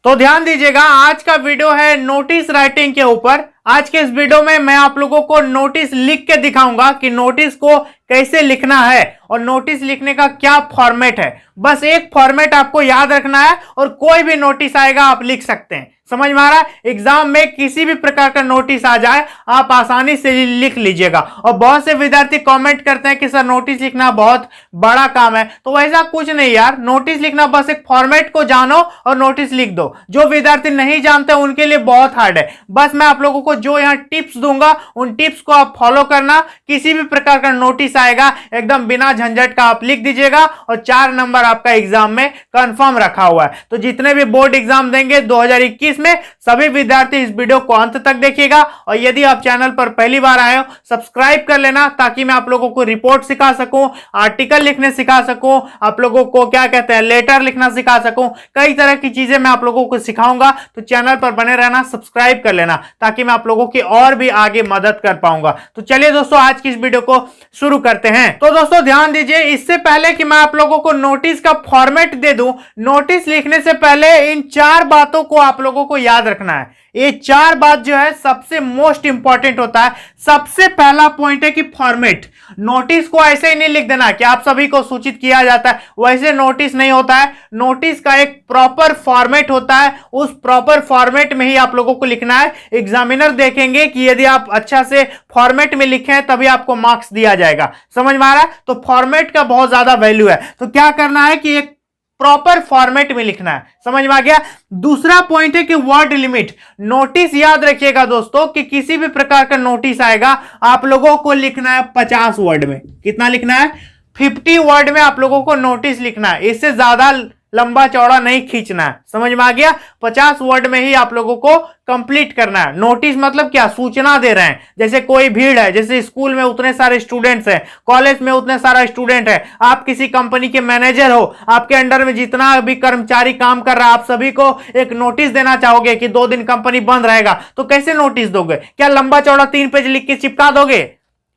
तो ध्यान दीजिएगा, आज का वीडियो है नोटिस राइटिंग के ऊपर। आज के इस वीडियो में मैं आप लोगों को नोटिस लिख के दिखाऊंगा कि नोटिस को कैसे लिखना है और नोटिस लिखने का क्या फॉर्मेट है। बस एक फॉर्मेट आपको याद रखना है और कोई भी नोटिस आएगा आप लिख सकते हैं। समझ में आ रहा है? एग्जाम में किसी भी प्रकार का नोटिस आ जाए आप आसानी से लिख लीजिएगा। और बहुत से विद्यार्थी कमेंट करते हैं कि सर नोटिस लिखना बहुत बड़ा काम है, तो वैसा कुछ नहीं यार। नोटिस लिखना बस एक फॉर्मेट को जानो और नोटिस लिख दो। जो विद्यार्थी नहीं जानते उनके लिए बहुत हार्ड है। बस मैं आप लोगों को जो यहाँ टिप्स दूंगा उन टिप्स को आप फॉलो करना। किसी भी प्रकार का नोटिस आएगा एकदम बिना झंझट का आप लिख दीजिएगा और 4 नंबर आपका एग्जाम में कंफर्म रखा हुआ है। तो जितने भी बोर्ड एग्जाम देंगे 2021 में, सभी विद्यार्थी इस वीडियो को अंत तक देखिएगा। और यदि आप चैनल पर पहली बार आए हो सब्सक्राइब कर लेना, ताकि मैं आप लोगों को रिपोर्ट सिखा सकूं, आर्टिकल लिखने सिखा सकूं, आप लोगों को क्या कहते हैं लेटर लिखना सिखा सकूं। कई तरह की चीजें मैं आप लोगों को सिखाऊंगा। तो चैनल पर बने रहना, सब्सक्राइब कर लेना, ताकि मैं आप लोगों की और भी आगे मदद कर पाऊंगा। तो चलिए दोस्तों आज की इस वीडियो को शुरू करते हैं। तो दोस्तों ध्यान दीजिए, इससे पहले कि मैं आप लोगों को नोटिस का फॉर्मेट दे दूं, नोटिस लिखने से पहले इन 4 बातों को आप लोगों को याद रखना है। ये 4 बात जो है सबसे मोस्ट इंपॉर्टेंट होता है। सबसे पहला पॉइंट है कि फॉर्मेट। नोटिस को ऐसे ही नहीं लिख देना कि आप सभी को सूचित किया जाता है, वैसे नोटिस नहीं होता है। नोटिस का एक प्रॉपर फॉर्मेट होता है, उस प्रॉपर फॉर्मेट में ही आप लोगों को लिखना है। एग्जामिनर देखेंगे कि यदि आप अच्छा से फॉर्मेट में लिखे हैं तभी आपको मार्क्स दिया जाएगा। समझ में आ रहा है? तो फॉर्मेट का बहुत ज्यादा वैल्यू है। तो क्या करना है कि एक प्रॉपर फॉर्मेट में लिखना है। समझ में आ गया? दूसरा पॉइंट है कि वर्ड लिमिट। नोटिस याद रखिएगा दोस्तों कि किसी भी प्रकार का नोटिस आएगा आप लोगों को लिखना है 50 वर्ड में। कितना लिखना है? 50 वर्ड में आप लोगों को नोटिस लिखना है। इससे ज्यादा लंबा चौड़ा नहीं खींचना है। समझ में आ गया? 50 वर्ड में ही आप लोगों को कंप्लीट करना है। नोटिस मतलब क्या? सूचना दे रहे हैं। जैसे कोई भीड़ है, जैसे स्कूल में उतने सारे स्टूडेंट्स हैं, कॉलेज में उतने सारा स्टूडेंट है, आप किसी कंपनी के मैनेजर हो, आपके अंडर में जितना भी कर्मचारी काम कर रहा है, आप सभी को एक नोटिस देना चाहोगे कि 2 दिन कंपनी बंद रहेगा, तो कैसे नोटिस दोगे? क्या लंबा चौड़ा 3 पेज लिख के चिपका दोगे?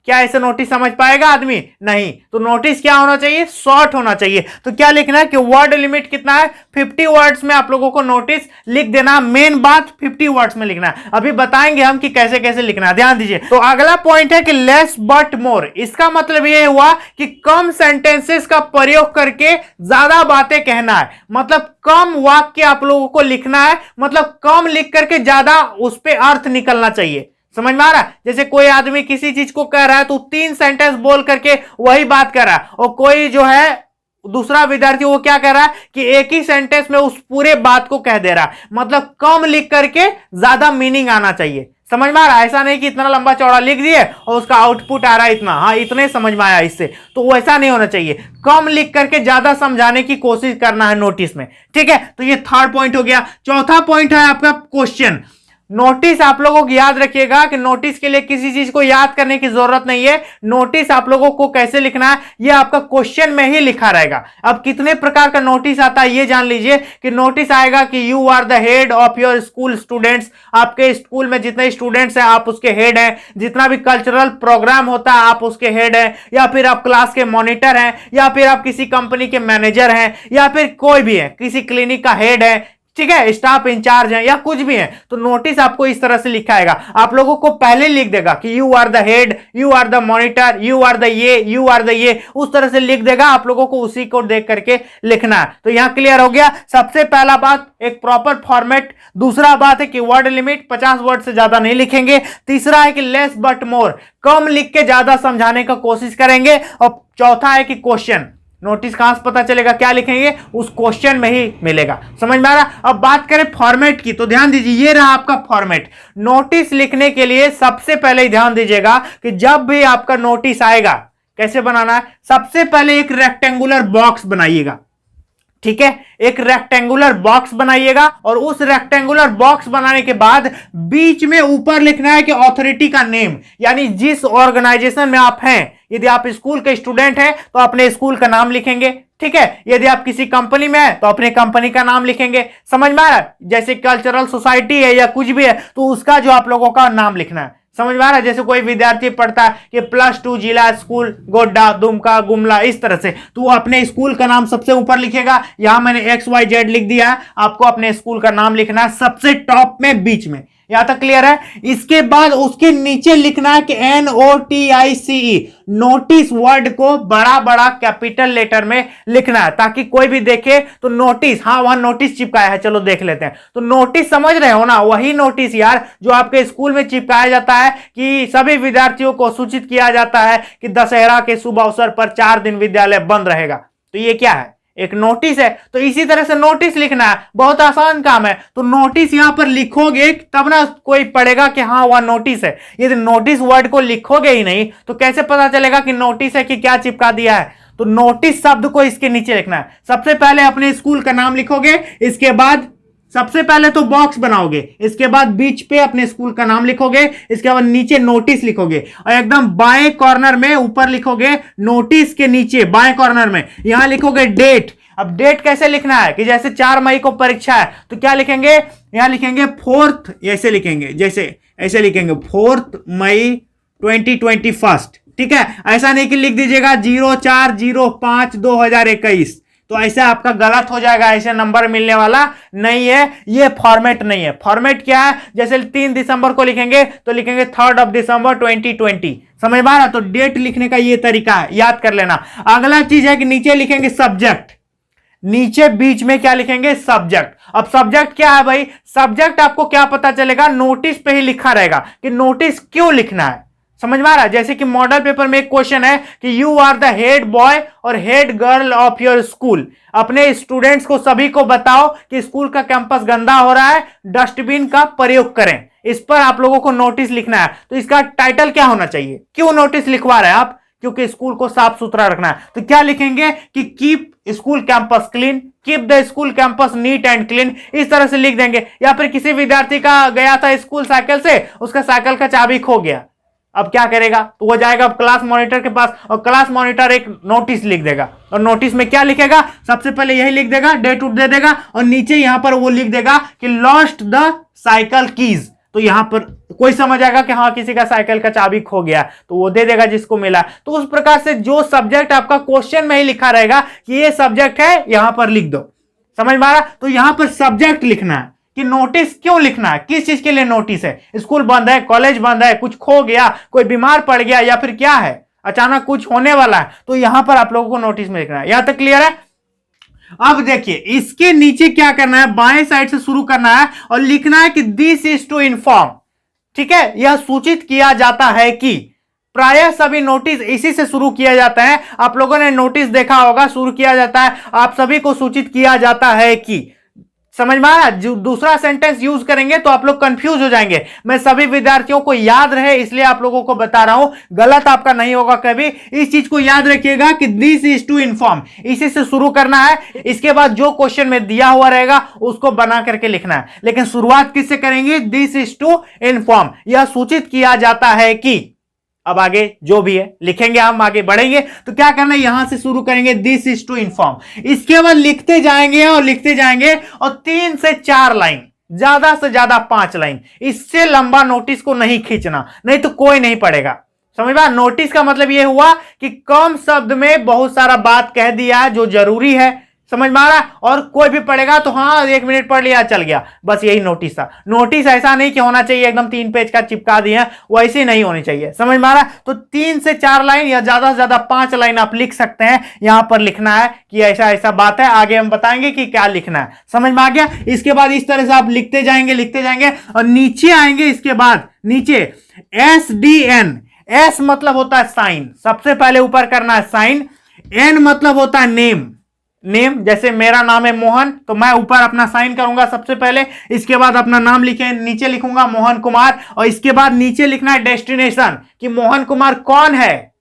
क्या ऐसे नोटिस समझ पाएगा आदमी? नहीं। तो नोटिस क्या होना चाहिए? शॉर्ट होना चाहिए। तो क्या लिखना है कि वर्ड लिमिट कितना है? 50 वर्ड्स में आप लोगों को नोटिस लिख देना। मेन बात 50 वर्ड्स में लिखना है। अभी बताएंगे हम कि कैसे कैसे लिखना है, ध्यान दीजिए। तो अगला पॉइंट है कि लेस बट मोर। इसका मतलब यह हुआ कि कम सेंटेंसेस का प्रयोग करके ज्यादा बातें कहना है। मतलब कम वाक्य आप लोगों को लिखना है, मतलब कम लिख करके ज्यादा उस पर अर्थ निकलना चाहिए। समझ में आ रहा है? जैसे कोई आदमी किसी चीज को कह रहा है तो 3 सेंटेंस बोल करके वही बात कर रहा है, और कोई जो है दूसरा विद्यार्थी वो क्या कर रहा है कि एक ही सेंटेंस में उस पूरे बात को कह दे रहा है। मतलब कम लिख करके ज्यादा मीनिंग आना चाहिए। समझ में आ रहा है? ऐसा नहीं कि इतना लंबा चौड़ा लिख दिए और उसका आउटपुट आ रहा है इतना, हाँ इतने समझ में आया इससे, तो वैसा नहीं होना चाहिए। कम लिख करके ज्यादा समझाने की कोशिश करना है नोटिस में। ठीक है? तो ये 3rd पॉइंट हो गया। चौथा पॉइंट है आपका क्वेश्चन। नोटिस आप लोगों को याद रखिएगा कि नोटिस के लिए किसी चीज को याद करने की जरूरत नहीं है। नोटिस आप लोगों को कैसे लिखना है ये आपका क्वेश्चन में ही लिखा रहेगा। अब कितने प्रकार का नोटिस आता है ये जान लीजिए कि नोटिस आएगा कि you are the head of your school students. आपके स्कूल में जितने स्टूडेंट्स हैं आप उसके हेड हैं। जितना भी कल्चरल प्रोग्राम होता है आप उसके हेड हैं, या फिर आप क्लास के मॉनिटर हैं, या फिर आप किसी कंपनी के मैनेजर हैं, या फिर कोई भी है, किसी क्लिनिक का हेड है, ठीक है, स्टाफ इंचार्ज है, या कुछ भी है। तो नोटिस आपको इस तरह से लिखा आएगा। आप लोगों को पहले लिख देगा कि you are the head, you are the monitor, you are the ये, यू आर द ये, उस तरह से लिख देगा। आप लोगों को उसी को देख करके लिखना है। तो यहां क्लियर हो गया। सबसे पहला बात एक प्रॉपर फॉर्मेट। दूसरा बात है कि वर्ड लिमिट, 50 वर्ड से ज्यादा नहीं लिखेंगे। तीसरा है कि लेस बट मोर, कम लिख के ज्यादा समझाने का कोशिश करेंगे। और चौथा है कि क्वेश्चन। नोटिस कहां से पता चलेगा क्या लिखेंगे? उस क्वेश्चन में ही मिलेगा। समझ में आ रहा? अब बात करें फॉर्मेट की, तो ध्यान दीजिए ये रहा आपका फॉर्मेट। नोटिस लिखने के लिए सबसे पहले ही ध्यान दीजिएगा कि जब भी आपका नोटिस आएगा कैसे बनाना है। सबसे पहले एक रेक्टेंगुलर बॉक्स बनाइएगा। ठीक है? एक रेक्टेंगुलर बॉक्स बनाइएगा और उस रेक्टेंगुलर बॉक्स बनाने के बाद बीच में ऊपर लिखना है कि अथॉरिटी का नेम, यानी जिस ऑर्गेनाइजेशन में आप हैं। यदि आप स्कूल के स्टूडेंट हैं तो अपने स्कूल का नाम लिखेंगे। ठीक है? यदि आप किसी कंपनी में हैं तो अपने कंपनी का नाम लिखेंगे। समझ में आ रहा है? जैसे कल्चरल सोसाइटी है या कुछ भी है तो उसका जो आप लोगों का नाम लिखना है। समझ में आ रहा है? जैसे कोई विद्यार्थी पढ़ता है कि +2 जिला स्कूल गोड्डा, दुमका, गुमला, इस तरह से, तो वो अपने स्कूल का नाम सबसे ऊपर लिखेगा। यहां मैंने XYZ लिख दिया है, आपको अपने स्कूल का नाम लिखना है सबसे टॉप में, बीच में। यहां तक क्लियर है? इसके बाद उसके नीचे लिखना है कि NOTICE, नोटिस वर्ड को बड़ा बड़ा कैपिटल लेटर में लिखना है, ताकि कोई भी देखे तो नोटिस, हाँ वहां नोटिस चिपकाया है, चलो देख लेते हैं। तो नोटिस समझ रहे हो ना, वही नोटिस यार जो आपके स्कूल में चिपकाया जाता है कि सभी विद्यार्थियों को सूचित किया जाता है कि दशहरा के शुभ अवसर पर 4 दिन विद्यालय बंद रहेगा। तो ये क्या है? एक नोटिस है। तो इसी तरह से नोटिस लिखना है, बहुत आसान काम है। तो नोटिस यहां पर लिखोगे तब ना कोई पढ़ेगा कि हाँ वह नोटिस है। यदि नोटिस वर्ड को लिखोगे ही नहीं तो कैसे पता चलेगा कि नोटिस है कि क्या चिपका दिया है? तो नोटिस शब्द को इसके नीचे लिखना है। सबसे पहले अपने स्कूल का नाम लिखोगे, इसके बाद सबसे पहले तो बॉक्स बनाओगे, इसके बाद बीच पे अपने स्कूल का नाम लिखोगे, इसके बाद नीचे नोटिस लिखोगे और एकदम बाएं कॉर्नर में ऊपर लिखोगे, नोटिस के नीचे बाएं कॉर्नर में यहां लिखोगे डेट। अब डेट कैसे लिखना है कि जैसे 4 मई को परीक्षा है तो क्या लिखेंगे? यहां लिखेंगे 4th, ऐसे लिखेंगे, जैसे ऐसे लिखेंगे 4 मई 2021। ठीक है, ऐसा नहीं कि लिख दीजिएगा 04/05/2021, तो ऐसा आपका गलत हो जाएगा, ऐसे नंबर मिलने वाला नहीं है। ये फॉर्मेट नहीं है। फॉर्मेट क्या है? जैसे 3 दिसंबर को लिखेंगे तो लिखेंगे 3rd दिसंबर 2020। समझ में आ रहा? तो डेट लिखने का ये तरीका है, याद कर लेना। अगला चीज है कि नीचे लिखेंगे सब्जेक्ट, नीचे बीच में क्या लिखेंगे? सब्जेक्ट। अब सब्जेक्ट क्या है भाई? सब्जेक्ट आपको क्या पता चलेगा? नोटिस पे ही लिखा रहेगा कि नोटिस क्यों लिखना है। समझ में आ रहा है? जैसे कि मॉडल पेपर में एक क्वेश्चन है कि you are the head boy और head girl of your school, अपने स्टूडेंट्स को सभी को बताओ कि स्कूल का कैंपस गंदा हो रहा है, डस्टबिन का प्रयोग करें। इस पर आप लोगों को नोटिस लिखना है। तो इसका टाइटल क्या होना चाहिए? क्यों नोटिस लिखवा रहे हैं आप? क्योंकि स्कूल को साफ सुथरा रखना है। तो क्या लिखेंगे कि keep school campus clean, keep the school campus neat and clean, इस तरह से लिख देंगे। या फिर किसी विद्यार्थी का गया था स्कूल साइकिल से, उसका साइकिल का चाबी खो गया, अब क्या करेगा? तो वो जाएगा अब क्लास मॉनिटर के पास और क्लास मॉनिटर एक नोटिस लिख देगा। और नोटिस में क्या लिखेगा? सबसे पहले यही लिख देगा, डेट उठ दे देगा और नीचे यहां पर वो लिख देगा कि लॉस्ट द साइकिल कीज। तो यहां पर कोई समझ आएगा कि हाँ किसी का साइकिल का चाबी खो गया, तो वो दे देगा जिसको मिला। तो उस प्रकार से जो सब्जेक्ट आपका क्वेश्चन में ही लिखा रहेगा कि ये सब्जेक्ट है, यहां पर लिख दो। समझ में आ रहा? तो यहां पर सब्जेक्ट लिखना है कि नोटिस क्यों लिखना है, किस चीज के लिए नोटिस है। स्कूल बंद है, कॉलेज बंद है, कुछ खो गया, कोई बीमार पड़ गया, या फिर क्या है, अचानक कुछ होने वाला है, तो यहां पर आप लोगों को नोटिस में लिखना है। यहां तक क्लियर है? अब देखिए इसके नीचे क्या करना है, बाएं साइड से शुरू करना है और लिखना है कि दिस इज टू इन्फॉर्म। ठीक है, यह सूचित किया जाता है कि, प्रायः सभी नोटिस इसी से शुरू किया जाता है। आप लोगों ने नोटिस देखा होगा, शुरू किया जाता है, आप सभी को सूचित किया जाता है कि। समझ में आया? जो दूसरा सेंटेंस यूज करेंगे तो आप लोग कंफ्यूज हो जाएंगे। मैं सभी विद्यार्थियों को याद रहे इसलिए आप लोगों को बता रहा हूं, गलत आपका नहीं होगा कभी। इस चीज को याद रखिएगा कि दिस इज टू इन्फॉर्म, इसी से शुरू करना है। इसके बाद जो क्वेश्चन में दिया हुआ रहेगा उसको बना करके लिखना है, लेकिन शुरुआत किससे करेंगे? दिस इज टू इन्फॉर्म, यह सूचित किया जाता है कि। अब आगे जो भी है लिखेंगे, हम आगे बढ़ेंगे। तो क्या करना है, यहां से शुरू करेंगे दिस इज टू इन्फॉर्म, इसके बाद लिखते जाएंगे और लिखते जाएंगे और 3 से 4 लाइन, ज्यादा से ज्यादा 5 लाइन, इससे लंबा नोटिस को नहीं खींचना, नहीं तो कोई नहीं पढ़ेगा। समझ में? नोटिस का मतलब यह हुआ कि कम शब्द में बहुत सारा बात कह दिया जो जरूरी है। समझ में आ रहा? और कोई भी पढ़ेगा तो हाँ 1 मिनट पढ़ लिया चल गया, बस यही नोटिस था। नोटिस ऐसा नहीं कि होना चाहिए एकदम 3 पेज का चिपका दिए, वैसे नहीं होनी चाहिए। समझ में आ रहा? तो 3 से 4 लाइन या ज्यादा से ज्यादा 5 लाइन आप लिख सकते हैं। यहां पर लिखना है कि ऐसा ऐसा बात है, आगे हम बताएंगे कि क्या लिखना है। समझ में आ गया? इसके बाद इस तरह से आप लिखते जाएंगे और नीचे आएंगे। इसके बाद नीचे SDN, S मतलब होता है साइन, सबसे पहले ऊपर करना है साइन। N मतलब होता है नेम, नेम जैसे मेरा नाम है मोहन, तो मैं ऊपर अपना साइन करूंगा सबसे पहले, इसके बाद अपना नाम लिखे, नीचे लिखूंगा मोहन कुमार, और इसके बाद नीचे लिखना है डेस्टिनेशन कि मोहन कुमार कौन है,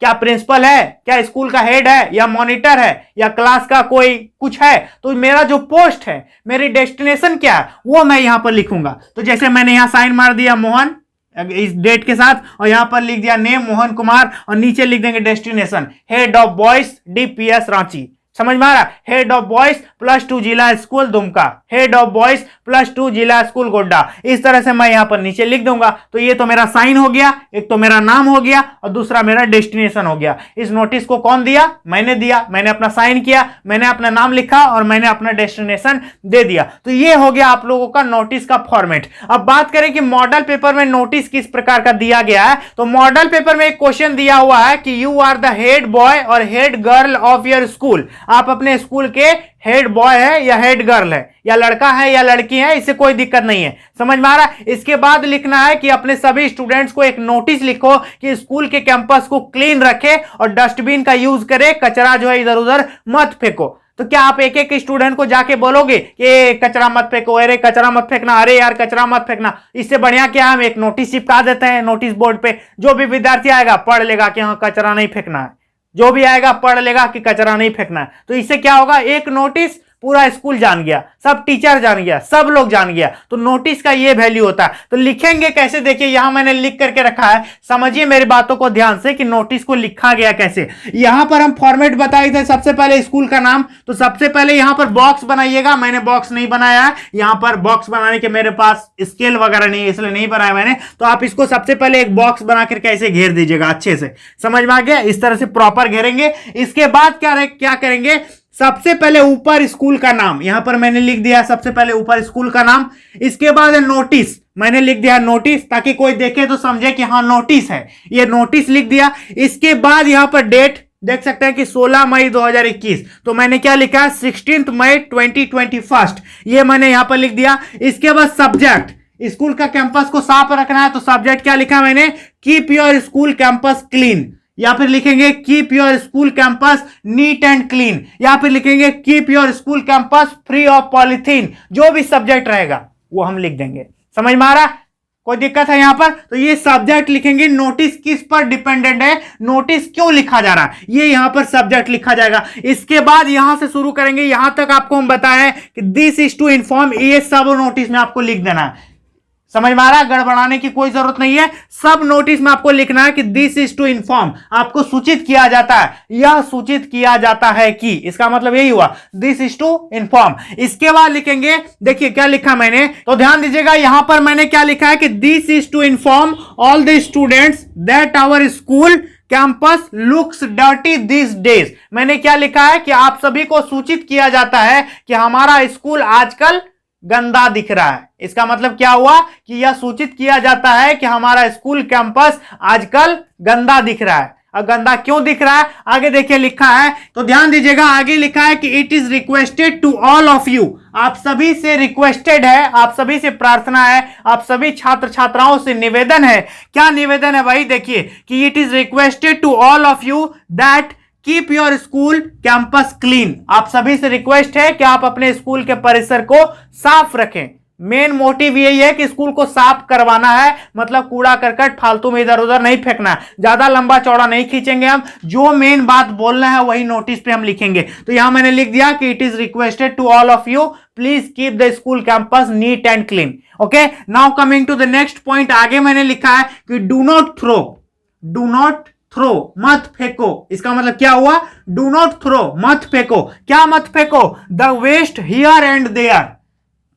क्या प्रिंसिपल है, क्या स्कूल का हेड है, या मॉनिटर है, या क्लास का कोई कुछ है। तो मेरा जो पोस्ट है, मेरी डेस्टिनेशन क्या है, वो मैं यहां पर लिखूंगा। तो जैसे मैंने यहां साइन मार दिया मोहन इस डेट के साथ, और यहां पर लिख दिया नेम मोहन कुमार, और नीचे लिख देंगे destination head of boys DPS Ranchi. समझ में आ रहा? हेड ऑफ बॉयज +2 जिला school Dumka, head of boys +2 जिला स्कूल गोड्डा। इस तरह से मैं यहां पर नीचे लिख दूंगा। तो ये तो मेरा साइन हो गया, एक तो मेरा नाम हो गया और दूसरा मेरा डेस्टिनेशन हो गया। इस नोटिस को कौन दिया? मैंने दिया। मैंने अपना साइन किया, मैंने अपना नाम लिखा और मैंने अपना डेस्टिनेशन दे दिया। तो ये हो गया आप लोगों का नोटिस का फॉर्मेट। अब बात करें कि मॉडल पेपर में नोटिस किस प्रकार का दिया गया है। तो मॉडल पेपर में एक क्वेश्चन दिया हुआ है कि you are the head boy और head girl of your school. आप अपने स्कूल के हेड बॉय है या हेड गर्ल है, या लड़का है या लड़की है, इससे कोई दिक्कत नहीं है। समझ में आ रहा है? इसके बाद लिखना है कि अपने सभी स्टूडेंट्स को एक नोटिस लिखो कि स्कूल के कैंपस को क्लीन रखे और डस्टबिन का यूज करे, कचरा जो है इधर उधर मत फेंको। तो क्या आप एक एक स्टूडेंट को जाके बोलोगे कि कचरा मत फेंको, अरे कचरा मत फेंकना, अरे यार कचरा मत फेंकना? इससे बढ़िया क्या हम एक नोटिस चिपका देते हैं नोटिस बोर्ड पे। जो भी विद्यार्थी आएगा पढ़ लेगा कि हाँ कचरा नहीं फेंकना है, जो भी आएगा पढ़ लेगा कि कचरा नहीं फेंकना है। तो इससे क्या होगा, एक नोटिस पूरा स्कूल जान गया, सब टीचर जान गया, सब लोग जान गया। तो नोटिस का ये वैल्यू होता है। तो लिखेंगे कैसे, देखिए यहां मैंने लिख करके रखा है, समझिए मेरी बातों को ध्यान से कि नोटिस को लिखा गया कैसे। यहां पर हम फॉर्मेट बताए थे, सबसे पहले स्कूल का नाम। तो सबसे पहले यहां पर बॉक्स बनाइएगा। मैंने बॉक्स नहीं बनाया है, यहां पर बॉक्स बनाने के मेरे पास स्केल वगैरह नहीं है, इसलिए नहीं बनाया मैंने। तो आप इसको सबसे पहले एक बॉक्स बना करके ऐसे घेर दीजिएगा अच्छे से। समझ में आ गया? इस तरह से प्रॉपर घेरेंगे। इसके बाद क्या करेंगे, सबसे पहले ऊपर स्कूल का नाम, यहां पर मैंने लिख दिया सबसे पहले ऊपर स्कूल का नाम। इसके बाद नोटिस, मैंने लिख दिया नोटिस, ताकि कोई देखे तो समझे कि हाँ नोटिस है, ये नोटिस लिख दिया। इसके बाद यहां पर डेट देख सकते हैं कि 16 मई 2021। तो मैंने क्या लिखा है, 16 मई 2021, ये मैंने यहां पर लिख दिया। इसके बाद सब्जेक्ट, स्कूल का कैंपस को साफ रखना है, तो सब्जेक्ट क्या लिखा मैंने, keep your school campus clean, या फिर लिखेंगे keep your school campus neat and clean, या फिर लिखेंगे keep your school campus free of polythene. जो भी सब्जेक्ट रहेगा वो हम लिख देंगे। समझ में आ रहा है? कोई दिक्कत है यहां पर? तो ये सब्जेक्ट लिखेंगे। नोटिस किस पर डिपेंडेंट है, नोटिस क्यों लिखा जा रहा है, ये यहां पर सब्जेक्ट लिखा जाएगा। इसके बाद यहां से शुरू करेंगे, यहां तक आपको हम बताएं कि दिस इज टू इन्फॉर्म, ये सब नोटिस में आपको लिख देना है। समझ में आ रहा है? गड़बड़ाने की कोई जरूरत नहीं है। सब नोटिस में आपको लिखना है कि दिस इज टू इन्फॉर्म, आपको सूचित किया जाता है, यह सूचित किया जाता है कि, इसका मतलब यही हुआ दिस इज टू इन्फॉर्म। इसके बाद लिखेंगे, देखिए क्या लिखा मैंने, तो ध्यान दीजिएगा यहां पर मैंने क्या लिखा है कि this is to inform all the students that our school campus looks dirty this days. मैंने क्या लिखा है कि आप सभी को सूचित किया जाता है कि हमारा स्कूल आजकल गंदा दिख रहा है। इसका मतलब क्या हुआ कि यह सूचित किया जाता है कि हमारा स्कूल कैंपस आजकल गंदा दिख रहा है। अब गंदा क्यों दिख रहा है, आगे देखिए लिखा है, तो ध्यान दीजिएगा आगे लिखा है कि it is requested to all of you, आप सभी से रिक्वेस्टेड है, आप सभी से प्रार्थना है, आप सभी छात्र छात्राओं से निवेदन है। क्या निवेदन है भाई, देखिए कि it is requested to all of you that keep your school campus clean. आप सभी से रिक्वेस्ट है कि आप अपने स्कूल के परिसर को साफ रखें। मेन मोटिव यही है कि स्कूल को साफ करवाना है, मतलब कूड़ा करकट फालतू में इधर उधर नहीं फेंकना है। ज्यादा लंबा चौड़ा नहीं खींचेंगे हम, जो मेन बात बोलना है वही नोटिस पे हम लिखेंगे। तो यहां मैंने लिख दिया कि it is requested to all of you please keep the school campus neat and clean. Okay, now coming to the next point, आगे मैंने लिखा है कि डू नॉट थ्रो, मत फेंको। इसका मतलब क्या हुआ, डू नॉट थ्रो, मत फेंको। क्या मत फेंको, the waste here and there,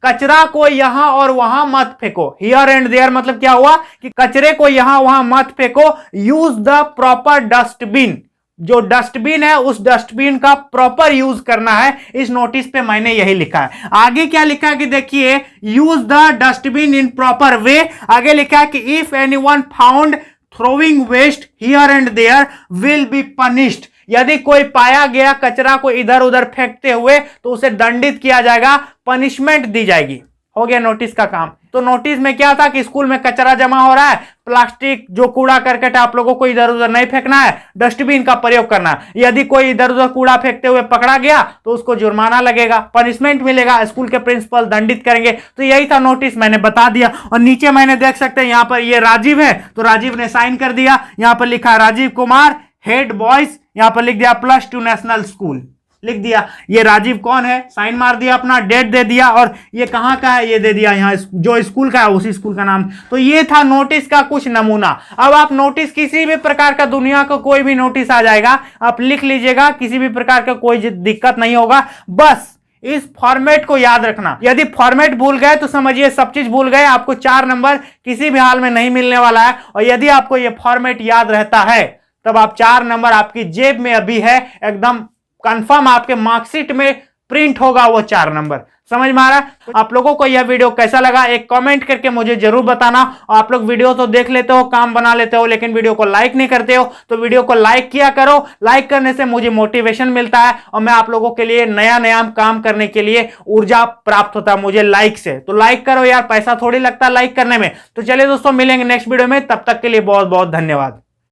कचरा को यहां और वहां मत फेंको। हियर एंड देयर मतलब क्या हुआ कि कचरे को यहां वहां मत फेंको। यूज द प्रॉपर डस्टबिन, जो डस्टबिन है उस डस्टबिन का प्रॉपर यूज करना है। इस नोटिस पे मैंने यही लिखा है। आगे क्या लिखा है कि देखिए, use the dustbin in proper way. आगे लिखा है कि if anyone found throwing waste here and there will be punished, यदि कोई पाया गया कचरा को इधर उधर फेंकते हुए तो उसे दंडित किया जाएगा, पनिशमेंट दी जाएगी। हो गया नोटिस का काम। तो नोटिस में क्या था कि स्कूल में कचरा जमा हो रहा है, प्लास्टिक जो कूड़ा करकट आप लोगों को इधर उधर नहीं फेंकना है, डस्टबिन का प्रयोग करना है। यदि कोई इधर उधर कूड़ा फेंकते हुए पकड़ा गया तो उसको जुर्माना लगेगा, पनिशमेंट मिलेगा, स्कूल के प्रिंसिपल दंडित करेंगे। तो यही था नोटिस, मैंने बता दिया। और नीचे मैंने देख सकते हैं यहाँ पर ये राजीव है, तो राजीव ने साइन कर दिया। यहाँ पर लिखा राजीव कुमार हेड बॉयज, यहाँ पर लिख दिया +2 नेशनल स्कूल लिख दिया। ये राजीव कौन है, साइन मार दिया, अपना डेट दे दिया, और ये कहां का है ये दे दिया, यहाँ जो स्कूल का है उसी स्कूल का नाम। तो ये था नोटिस का कुछ नमूना। अब आप नोटिस किसी भी प्रकार का, दुनिया का कोई भी नोटिस आ जाएगा आप लिख लीजिएगा, किसी भी प्रकार का कोई दिक्कत नहीं होगा। बस इस फॉर्मेट को याद रखना। यदि फॉर्मेट भूल गए तो समझिए सब चीज भूल गए, आपको 4 नंबर किसी भी हाल में नहीं मिलने वाला है। और यदि आपको यह फॉर्मेट याद रहता है तब आप 4 नंबर आपकी जेब में अभी है, एकदम कंफर्म आपके मार्कशीट में प्रिंट होगा वो 4 नंबर। समझ में आ रहा? आप लोगों को यह वीडियो कैसा लगा एक कमेंट करके मुझे जरूर बताना। और आप लोग वीडियो तो देख लेते हो, काम बना लेते हो, लेकिन वीडियो को लाइक नहीं करते हो, तो वीडियो को लाइक किया करो। लाइक करने से मुझे मोटिवेशन मिलता है और मैं आप लोगों के लिए नया नया काम करने के लिए ऊर्जा प्राप्त होता है मुझे लाइक से। तो लाइक करो यार, पैसा थोड़ी लगता है लाइक करने में। तो चलिए दोस्तों, मिलेंगे नेक्स्ट वीडियो में, तब तक के लिए बहुत बहुत धन्यवाद।